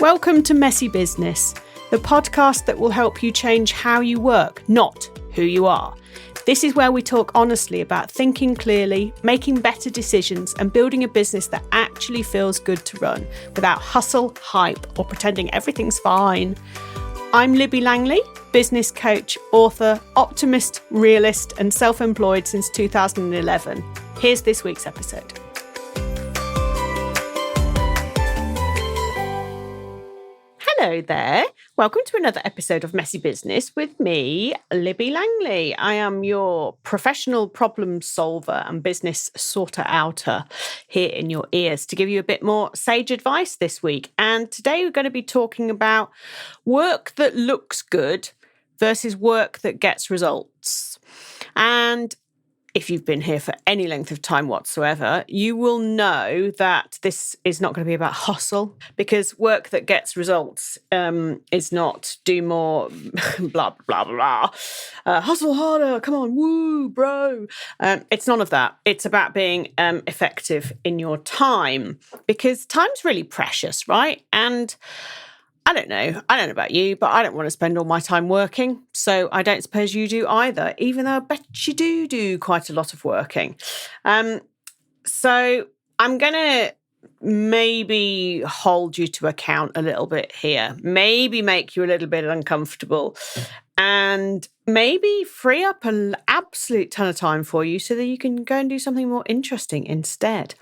Welcome to Messy Business, the podcast that will help you change how you work, not who you are. This is where we talk honestly about thinking clearly, making better decisions, and building a business that actually feels good to run without hustle, hype, or pretending everything's fine. I'm Libby Langley, business coach, author, optimist, realist, and self-employed since 2011. Here's this week's episode. Hello there. Welcome to another episode of Messy Business with me, Libby Langley. I am your professional problem solver and business sorter-outer here in your ears to give you a bit more sage advice this week. And today we're going to be talking about work that looks good versus work that gets results. And if you've been here for any length of time whatsoever, you will know that this is not going to be about hustle, because work that gets results is not do more, blah, blah, blah, hustle harder, come on, woo, bro. It's none of that. It's about being effective in your time, because time's really precious, right? And I don't know about you, but I don't want to spend all my time working. So I don't suppose you do either, even though I bet you do quite a lot of working. So I'm going to maybe hold you to account a little bit here, maybe make you a little bit uncomfortable, and maybe free up an absolute ton of time for you so that you can go and do something more interesting instead.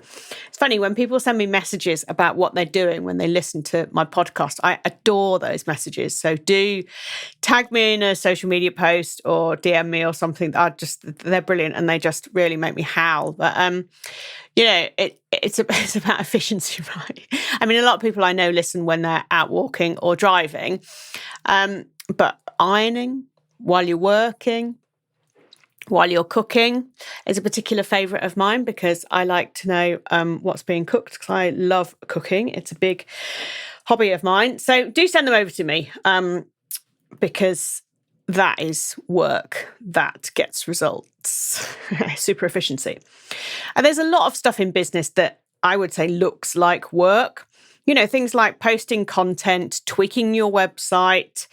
It's funny, when people send me messages about what they're doing when they listen to my podcast, I adore those messages. So do tag me in a social media post or DM me or something. They're brilliant, and they just really make me howl. But it's about efficiency, right? I mean, a lot of people I know listen when they're out walking or driving, but ironing while you're working, while you're cooking is a particular favourite of mine, because I like to know what's being cooked, because I love cooking. It's a big hobby of mine. So do send them over to me, because that is work that gets results. Super efficiency. And there's a lot of stuff in business that I would say looks like work. You know, things like posting content, tweaking your website,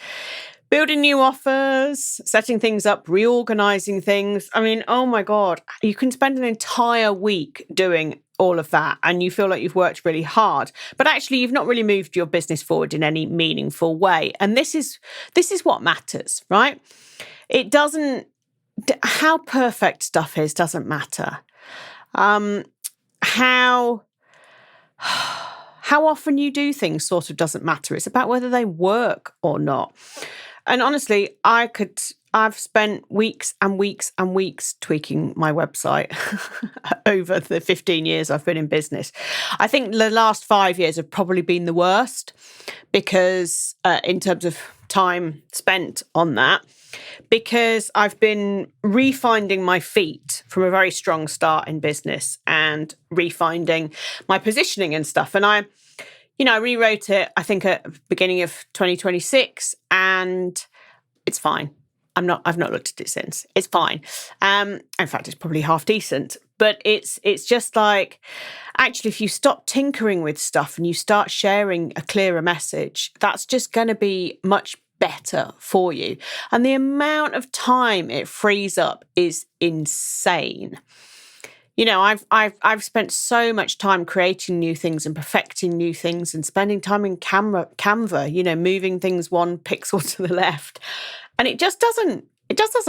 building new offers, setting things up, reorganizing things. I mean, oh my God, you can spend an entire week doing all of that and you feel like you've worked really hard, but actually you've not really moved your business forward in any meaningful way. And this is what matters, right? It doesn't, how perfect stuff is doesn't matter. How often you do things sort of doesn't matter. It's about whether they work or not. And honestly, I've spent weeks and weeks and weeks tweaking my website over the 15 years I've been in business. I think the last 5 years have probably been the worst, because in terms of time spent on that, because I've been refinding my feet from a very strong start in business and refinding my positioning and stuff. And I rewrote it, I think, at the beginning of 2026, and it's fine. I've not looked at it since. It's fine. In fact, it's probably half decent. But it's just like, actually, if you stop tinkering with stuff and you start sharing a clearer message, that's just going to be much better for you. And the amount of time it frees up is insane. You know, I've spent so much time creating new things and perfecting new things and spending time in Canva, you know, moving things one pixel to the left. And it just doesn't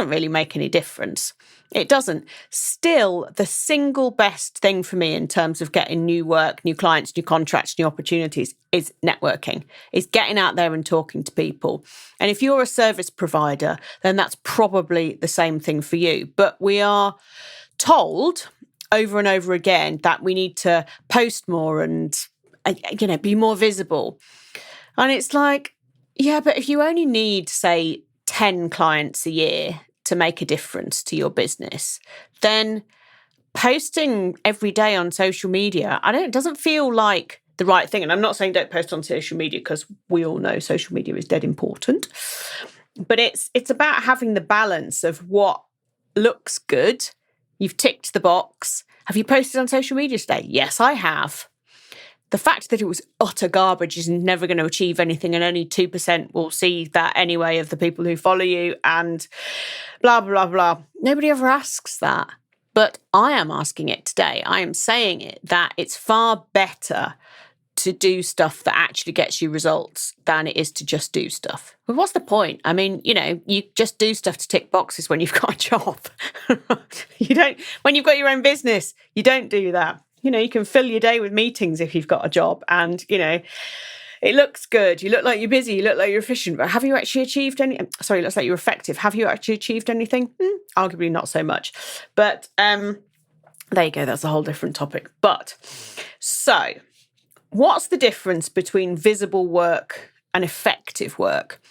really make any difference. It doesn't. Still, the single best thing for me in terms of getting new work, new clients, new contracts, new opportunities is networking, is getting out there and talking to people. And if you're a service provider, then that's probably the same thing for you. But we are told over and over again that we need to post more and, be more visible. And it's like, yeah, but if you only need, say, 10 clients a year to make a difference to your business, then posting every day on social media, it doesn't feel like the right thing. And I'm not saying don't post on social media, because we all know social media is dead important. But it's about having the balance of what looks good. You've ticked the box. Have you posted on social media today? Yes, I have. The fact that it was utter garbage is never going to achieve anything, and only 2% will see that anyway of the people who follow you, and blah, blah, blah. Nobody ever asks that. But I am asking it today. I am saying it, that it's far better to do stuff that actually gets you results than it is to just do stuff. But what's the point? I mean, you just do stuff to tick boxes when you've got a job. When you've got your own business, you don't do that. You can fill your day with meetings if you've got a job, and, it looks good. You look like you're busy. You look like you're efficient. But have you actually achieved any? Sorry, it looks like you're effective. Have you actually achieved anything? Arguably not so much. But there you go. That's a whole different topic. But so what's the difference between visible work and effective work?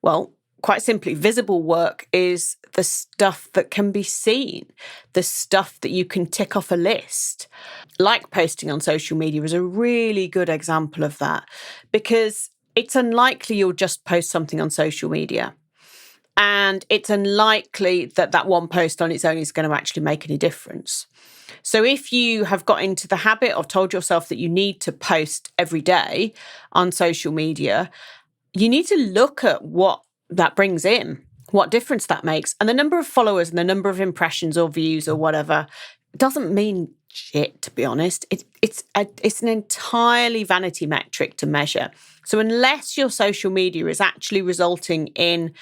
Well, quite simply, visible work is the stuff that can be seen, the stuff that you can tick off a list. Like posting on social media is a really good example of that, because it's unlikely you'll just post something on social media. And it's unlikely that one post on its own is going to actually make any difference. So if you have got into the habit of told yourself that you need to post every day on social media, you need to look at what that brings in, what difference that makes. And the number of followers and the number of impressions or views or whatever doesn't mean shit, to be honest. It's an entirely vanity metric to measure. So unless your social media is actually resulting in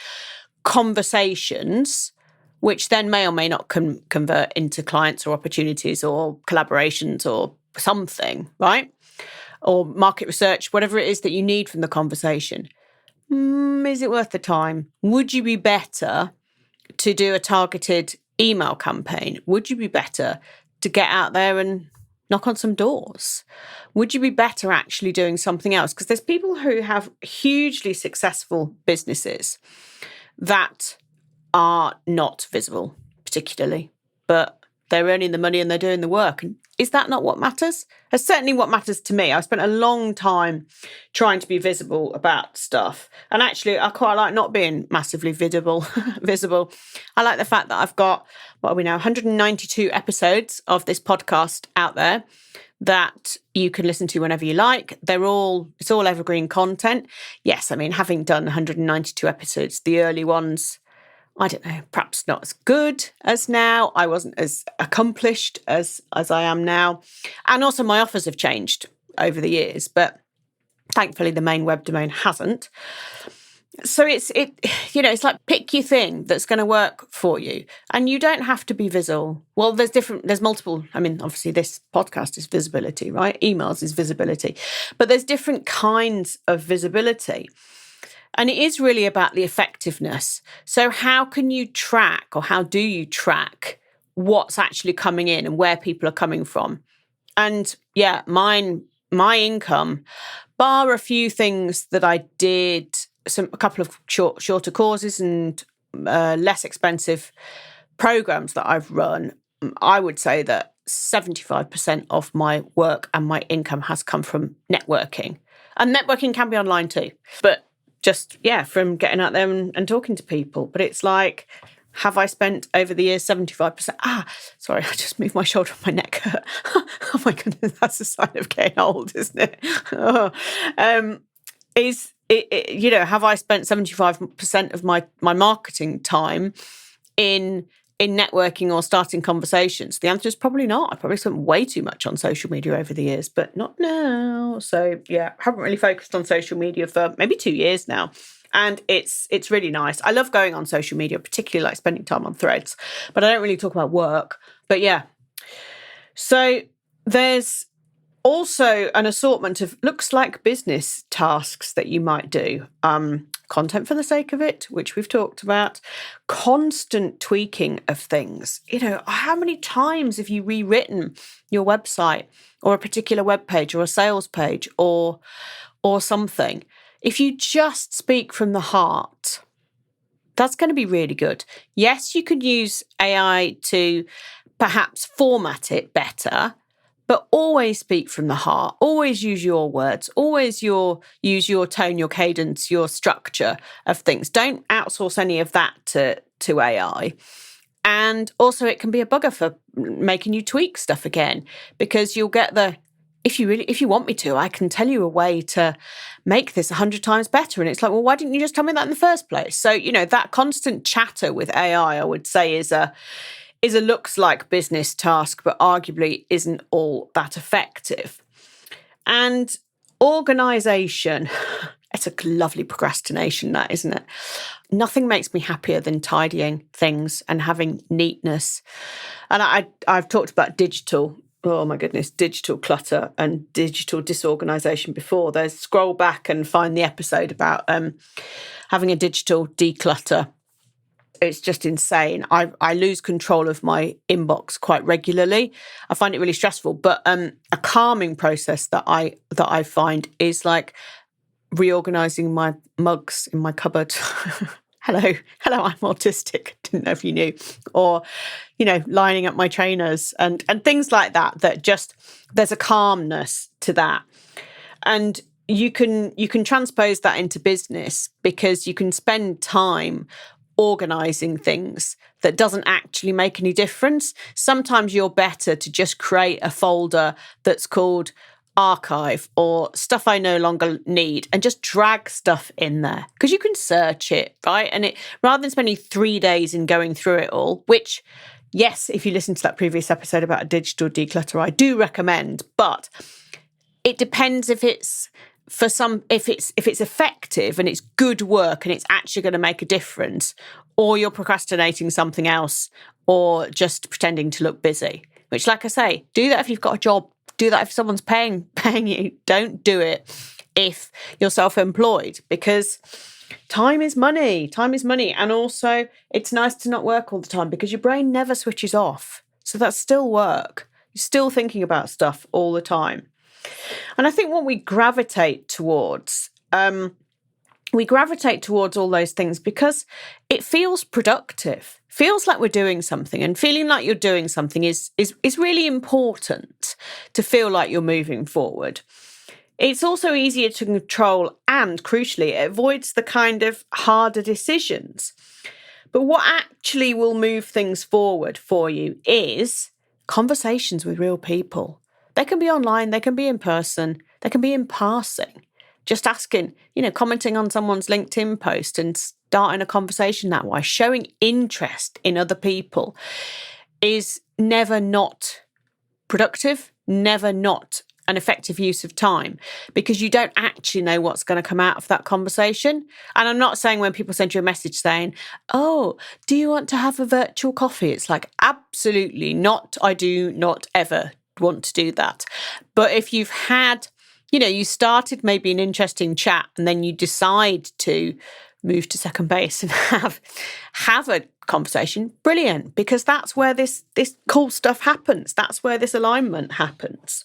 conversations, which then may or may not convert into clients or opportunities or collaborations or something, right? Or market research, whatever it is that you need from the conversation, is it worth the time? Would you be better to do a targeted email campaign? Would you be better to get out there and knock on some doors? Would you be better actually doing something else? Because there's people who have hugely successful businesses that are not visible particularly, but they're earning the money and they're doing the work. And is that not what matters? That's certainly what matters to me. I spent a long time trying to be visible about stuff. And actually, I quite like not being massively visible. I like the fact that I've got, 192 episodes of this podcast out there that you can listen to whenever you like. It's all evergreen content. Yes, I mean, having done 192 episodes, the early ones, I don't know, perhaps not as good as now. I wasn't as accomplished as I am now. And also my offers have changed over the years, but thankfully the main web domain hasn't. So it's like pick your thing that's going to work for you. And you don't have to be visible. Well, there's multiple. I mean, obviously this podcast is visibility, right? Emails is visibility. But there's different kinds of visibility. And it is really about the effectiveness. So how can you track, or how do you track what's actually coming in and where people are coming from? And yeah, my income, bar a few things that I did, a couple of shorter courses and less expensive programs that I've run, I would say that 75% of my work and my income has come from networking. And networking can be online too. But just, from getting out there and talking to people. But it's like, have I spent over the years 75%? Sorry, I just moved my shoulder and my neck hurt. Oh my goodness, that's a sign of getting old, isn't it? Have I spent 75% of my marketing time in networking or starting conversations? The answer is probably not. I probably spent way too much on social media over the years, but not now. So haven't really focused on social media for maybe 2 years now. And it's really nice. I love going on social media, particularly like spending time on Threads, but I don't really talk about work. But so there's also an assortment of looks like business tasks that you might do. Content for the sake of it, which we've talked about. Constant tweaking of things. How many times have you rewritten your website or a particular web page or a sales page or something? If you just speak from the heart, that's going to be really good. Yes, you could use AI to perhaps format it better, but always speak from the heart. Always use your words. Always use your tone, your cadence, your structure of things. Don't outsource any of that to AI. And also it can be a bugger for making you tweak stuff again, because you'll get the if you want me to, I can tell you a way to make this 100 times better. And it's like, well, why didn't you just tell me that in the first place? So, that constant chatter with AI, I would say, is a looks like business task, but arguably isn't all that effective. And organization, it's a lovely procrastination, that, isn't it? Nothing makes me happier than tidying things and having neatness. And I've talked about digital clutter and digital disorganization before. There's scroll back and find the episode about having a digital declutter. It's just insane. I lose control of my inbox quite regularly. I find it really stressful. But a calming process that I find is like reorganizing my mugs in my cupboard. Hello, I'm autistic. Didn't know if you knew. Or, lining up my trainers and things like that. That just, there's a calmness to that. And you can transpose that into business, because you can spend time organizing things that doesn't actually make any difference. Sometimes you're better to just create a folder that's called archive or stuff I no longer need, and just drag stuff in there, because you can search it, right? And it, rather than spending 3 days in going through it all, which, yes, if you listen to that previous episode about a digital declutter, I do recommend, but it depends if it's if it's effective and it's good work and it's actually going to make a difference, or you're procrastinating something else, or just pretending to look busy. Which, like I say, do that if you've got a job. Do that if someone's paying you. Don't do it if you're self-employed, because time is money. Time is money. And also, it's nice to not work all the time, because your brain never switches off. So that's still work. You're still thinking about stuff all the time. And I think what we gravitate towards all those things because it feels productive, feels like we're doing something, and feeling like you're doing something is really important to feel like you're moving forward. It's also easier to control, and crucially, it avoids the kind of harder decisions. But what actually will move things forward for you is conversations with real people. They can be online, they can be in person, they can be in passing. Just asking, commenting on someone's LinkedIn post and starting a conversation that way, showing interest in other people is never not productive, never not an effective use of time, because you don't actually know what's going to come out of that conversation. And I'm not saying when people send you a message saying, oh, do you want to have a virtual coffee? It's like, absolutely not. I do not ever want to do that. But if you've had, you started maybe an interesting chat and then you decide to move to second base and have a conversation, brilliant, because that's where this cool stuff happens. That's where this alignment happens.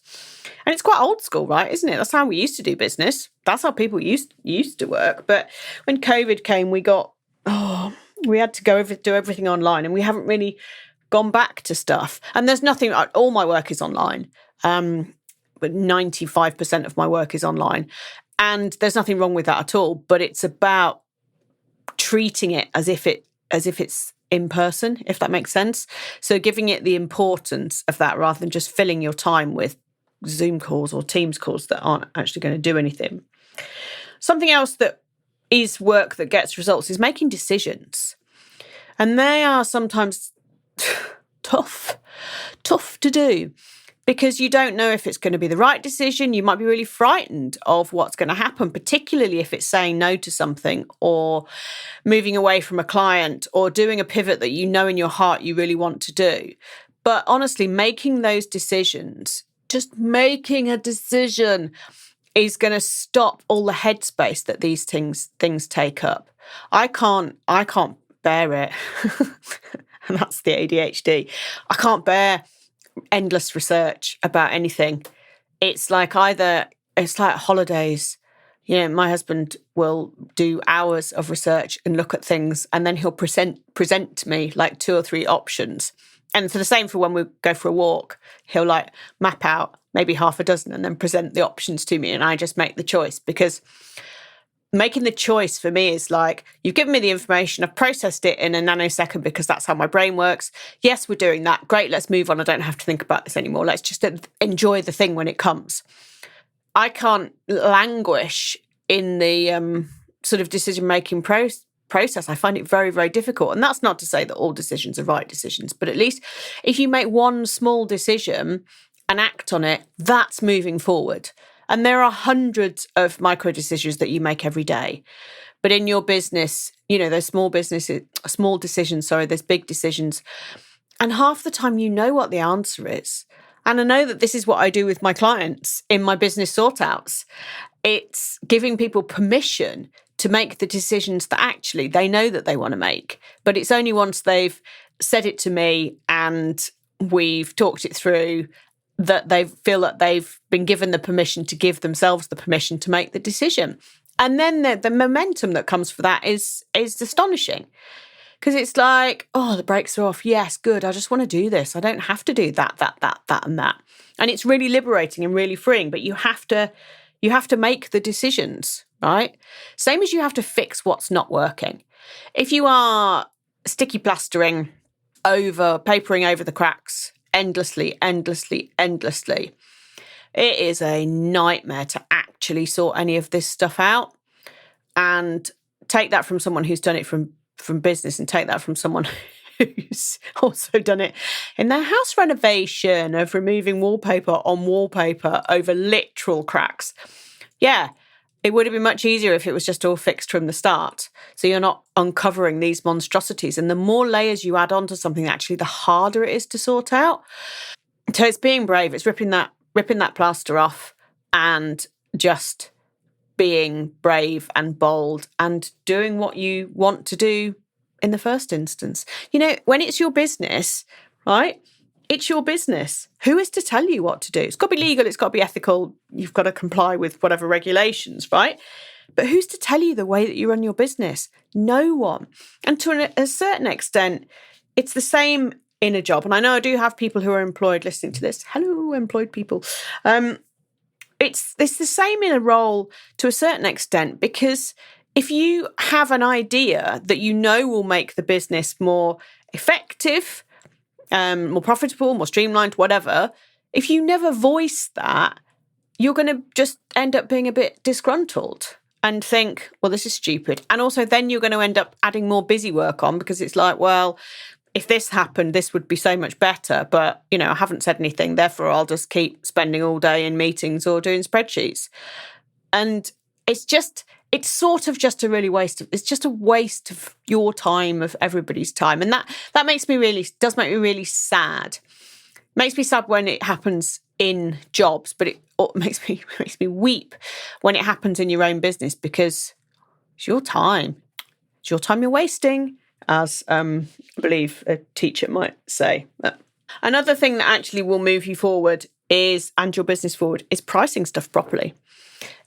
And it's quite old school, right? Isn't it? That's how we used to do business. That's how people used to work. But when COVID came, we had to do everything online, and we haven't really gone back to stuff. And there's nothing, all my work is online. But 95% of my work is online. And there's nothing wrong with that at all. But it's about treating it as if it's in person, if that makes sense. So giving it the importance of that, rather than just filling your time with Zoom calls or Teams calls that aren't actually going to do anything. Something else that is work that gets results is making decisions. And they are sometimes tough to do, because you don't know if it's going to be the right decision. You might be really frightened of what's going to happen, particularly if it's saying no to something, or moving away from a client, or doing a pivot that you know in your heart you really want to do. But honestly, making those decisions, just making a decision, is going to stop all the headspace that these things take up. I can't bear it. And that's the ADHD. I can't bear endless research about anything. It's like holidays. My husband will do hours of research and look at things, and then he'll present to me like 2 or 3 options. And for the same for when we go for a walk, he'll like map out maybe half a dozen and then present the options to me, and I just make the choice, because making the choice for me is like, you've given me the information, I've processed it in a nanosecond because that's how my brain works. Yes, we're doing that. Great, let's move on. I don't have to think about this anymore. Let's just enjoy the thing when it comes. I can't languish in the sort of decision-making process. I find it very, very difficult. And that's not to say that all decisions are right decisions, but at least if you make one small decision and act on it, that's moving forward. And there are hundreds of micro decisions that you make every day. But in your business, there's small decisions, there's big decisions. And half the time you know what the answer is. And I know that this is what I do with my clients in my business sort outs. It's giving people permission to make the decisions that actually they know that they want to make. But it's only once they've said it to me and we've talked it through that they feel that they've been given the permission to give themselves the permission to make the decision. And then the momentum that comes for that is astonishing. Because it's like, the brakes are off. Yes, good. I just want to do this. I don't have to do that, and that. And it's really liberating and really freeing. But you have to make the decisions, right? Same as you have to fix what's not working. If you are sticky plastering papering over the cracks endlessly, it is a nightmare to actually sort any of this stuff out. And take that from someone who's done it from business, and take that from someone who's also done it in their house renovation of removing wallpaper on wallpaper over literal cracks. Yeah, it would have been much easier if it was just all fixed from the start. So you're not uncovering these monstrosities. And the more layers you add onto something, actually, the harder it is to sort out. So it's being brave. It's ripping that plaster off and just being brave and bold and doing what you want to do in the first instance. When it's your business, right? It's your business. Who is to tell you what to do? It's got to be legal. It's got to be ethical. You've got to comply with whatever regulations, right? But who's to tell you the way that you run your business? No one. And to a certain extent, it's the same in a job. And I know I do have people who are employed listening to this. Hello, employed people. It's the same in a role to a certain extent, because if you have an idea that will make the business more effective, more profitable, more streamlined, whatever, if you never voice that, you're going to just end up being a bit disgruntled and think, well, this is stupid. And also then you're going to end up adding more busy work on, because it's like, well, if this happened, this would be so much better. But, I haven't said anything. Therefore, I'll just keep spending all day in meetings or doing spreadsheets. And it's sort of just a really waste of your time, of everybody's time. And that makes me does make me really sad. It makes me sad when it happens in jobs, but it makes me weep when it happens in your own business, because it's your time. It's your time you're wasting, as I believe a teacher might say. Another thing that actually will move you forward and your business forward is pricing stuff properly.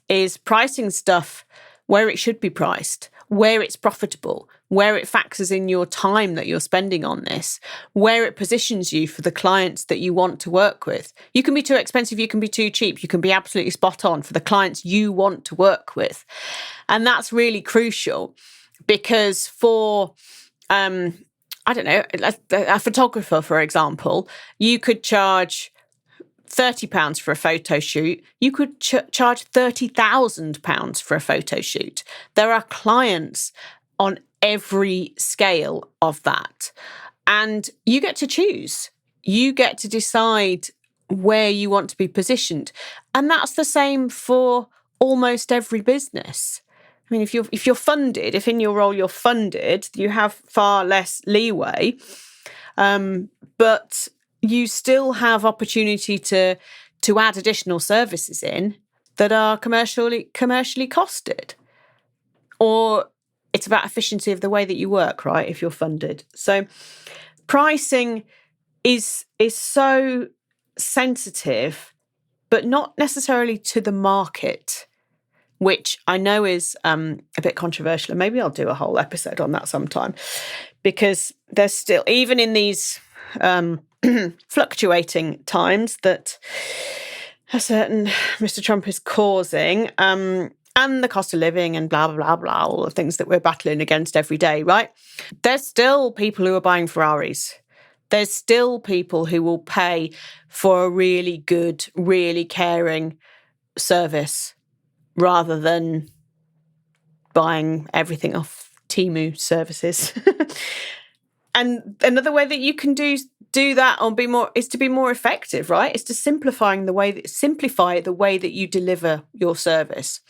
Is pricing stuff where it should be priced, where it's profitable, where it factors in your time that you're spending on this, where it positions you for the clients that you want to work with. You can be too expensive, you can be too cheap, you can be absolutely spot on for the clients you want to work with. And that's really crucial, because for a photographer, for example, you could charge £30 for a photo shoot. You could charge £30,000 for a photo shoot. There are clients on every scale of that. And you get to choose. You get to decide where you want to be positioned. And that's the same for almost every business. I mean, if you're funded, if in your role you're funded, you have far less leeway, but you still have opportunity to add additional services in that are commercially costed. Or it's about efficiency of the way that you work, right? If you're funded, so pricing is so sensitive, but not necessarily to the market, which I know is a bit controversial. And maybe I'll do a whole episode on that sometime, because there's still, even in these fluctuating times that a certain Mr. Trump is causing, and and the cost of living and blah, blah, blah, blah, all the things that we're battling against every day, right? There's still people who are buying Ferraris. There's still people who will pay for a really good, really caring service rather than buying everything off Temu services. And another way that you can do that or be more is to be more effective, right? It's to simplify the way that you deliver your service.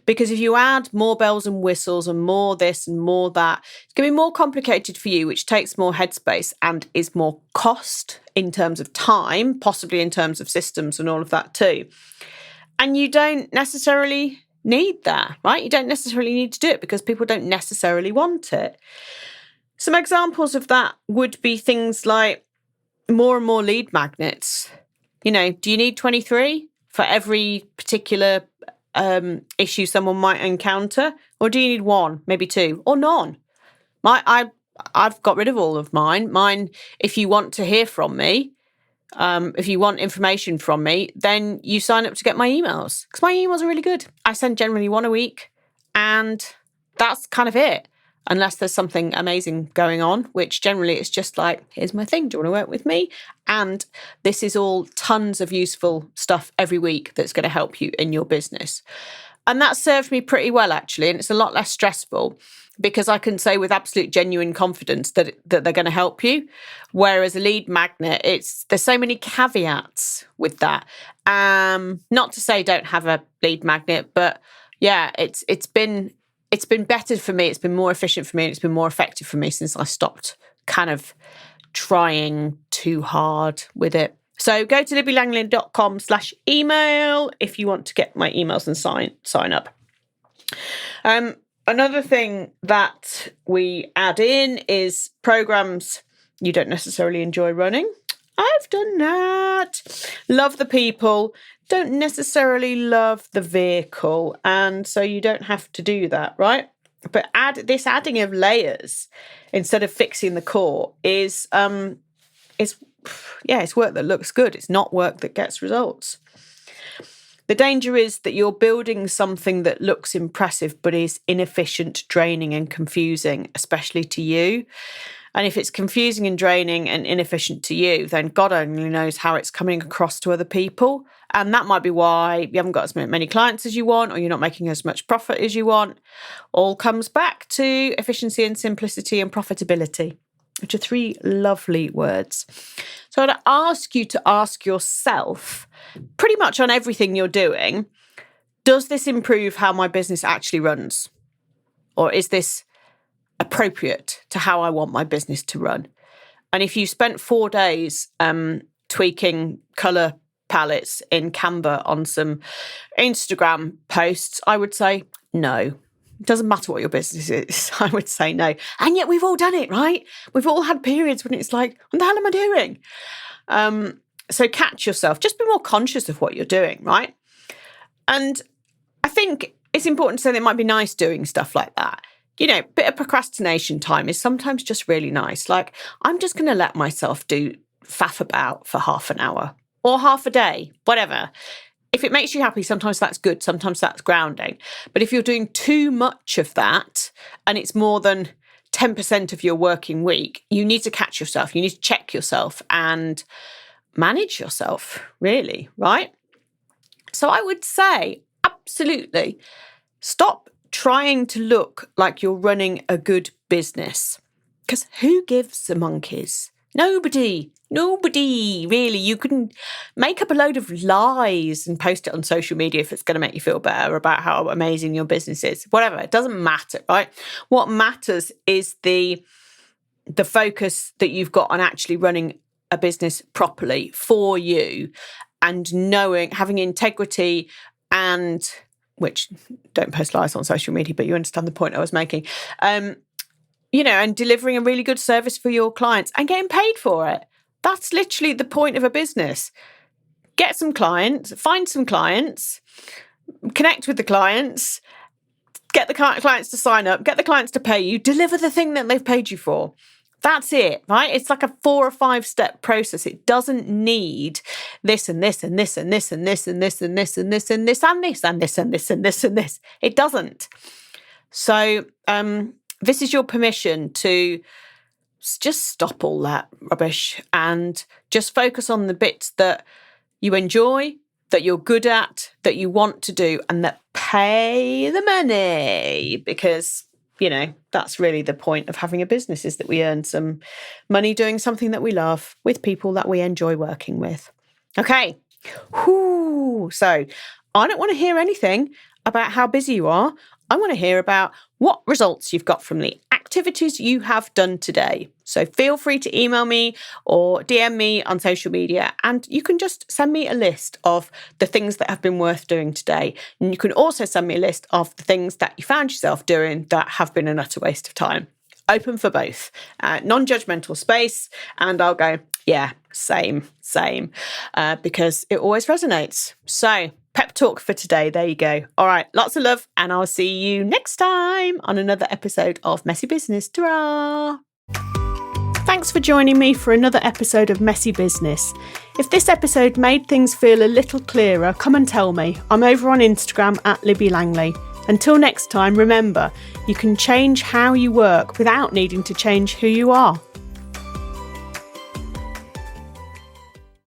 Because if you add more bells and whistles and more this and more that, it's going to be more complicated for you, which takes more headspace and is more cost in terms of time, possibly in terms of systems and all of that too. And you don't necessarily need that, right? You don't necessarily need to do it because people don't necessarily want it. Some examples of that would be things like more and more lead magnets. Do you need 23 for every particular issue someone might encounter, or do you need one, maybe two, or none? I've got rid of all of mine. If you want to hear from me, if you want information from me, then you sign up to get my emails, because my emails are really good. I send generally one a week, and that's kind of it. Unless there's something amazing going on, which generally it's just like, here's my thing. Do you want to work with me? And this is all tons of useful stuff every week that's going to help you in your business. And that served me pretty well, actually. And it's a lot less stressful because I can say with absolute genuine confidence that they're going to help you. Whereas a lead magnet, there's so many caveats with that. Not to say don't have a lead magnet, but yeah, it's been better for me. It's been more efficient for me, and it's been more effective for me since I stopped kind of trying too hard with it. So go to libbylangley.com/email if you want to get my emails and sign up. Another thing that we add in is programs you don't necessarily enjoy running. I've done that. Love the people, don't necessarily love the vehicle. And so you don't have to do that, right? But adding of layers instead of fixing the core is it's work that looks good. It's not work that gets results. The danger is that you're building something that looks impressive but is inefficient, draining and confusing, especially to you. And if it's confusing and draining and inefficient to you, then God only knows how it's coming across to other people. And that might be why you haven't got as many clients as you want, or you're not making as much profit as you want. All comes back to efficiency and simplicity and profitability, which are three lovely words. So I'd ask you to ask yourself, pretty much on everything you're doing, does this improve how my business actually runs? Or is this appropriate to how I want my business to run? And if you spent 4 days tweaking colour palettes in Canva on some Instagram posts, I would say no. It doesn't matter what your business is. I would say no. And yet we've all done it, right? We've all had periods when it's like, what the hell am I doing? So catch yourself. Just be more conscious of what you're doing, right? And I think it's important to say that it might be nice doing stuff like that. A bit of procrastination time is sometimes just really nice. Like, I'm just going to let myself do faff about for half an hour or half a day, whatever. If it makes you happy, sometimes that's good. Sometimes that's grounding. But if you're doing too much of that and it's more than 10% of your working week, you need to catch yourself. You need to check yourself and manage yourself, really, right? So I would say, absolutely, stop trying to look like you're running a good business. Because who gives a monkeys? Nobody, really. You can make up a load of lies and post it on social media if it's going to make you feel better about how amazing your business is. Whatever, it doesn't matter, right? What matters is the focus that you've got on actually running a business properly for you, and having integrity, and which, don't post lies on social media, but you understand the point I was making. And delivering a really good service for your clients and getting paid for it. That's literally the point of a business. Get some clients, find some clients, connect with the clients, get the clients to sign up, get the clients to pay you, deliver the thing that they've paid you for. That's it, right? It's like a 4 or 5 step process. It doesn't need this and this and this and this and this and this and this and this and this and this and this and this and this and this. It doesn't. So this is your permission to just stop all that rubbish and just focus on the bits that you enjoy, that you're good at, that you want to do, and that pay the money. Because, that's really the point of having a business, is that we earn some money doing something that we love with people that we enjoy working with. Okay. So I don't want to hear anything about how busy you are. I want to hear about what results you've got from the activities you have done today. So feel free to email me or DM me on social media, and you can just send me a list of the things that have been worth doing today. And you can also send me a list of the things that you found yourself doing that have been an utter waste of time. Open for both. Non-judgmental space, and I'll go, yeah, same, because it always resonates. So pep talk for today. There you go. All right. Lots of love, and I'll see you next time on another episode of Messy Business. Ta-ra! Thanks for joining me for another episode of Messy Business. If this episode made things feel a little clearer, come and tell me. I'm over on Instagram at Libby Langley. Until next time, remember, you can change how you work without needing to change who you are.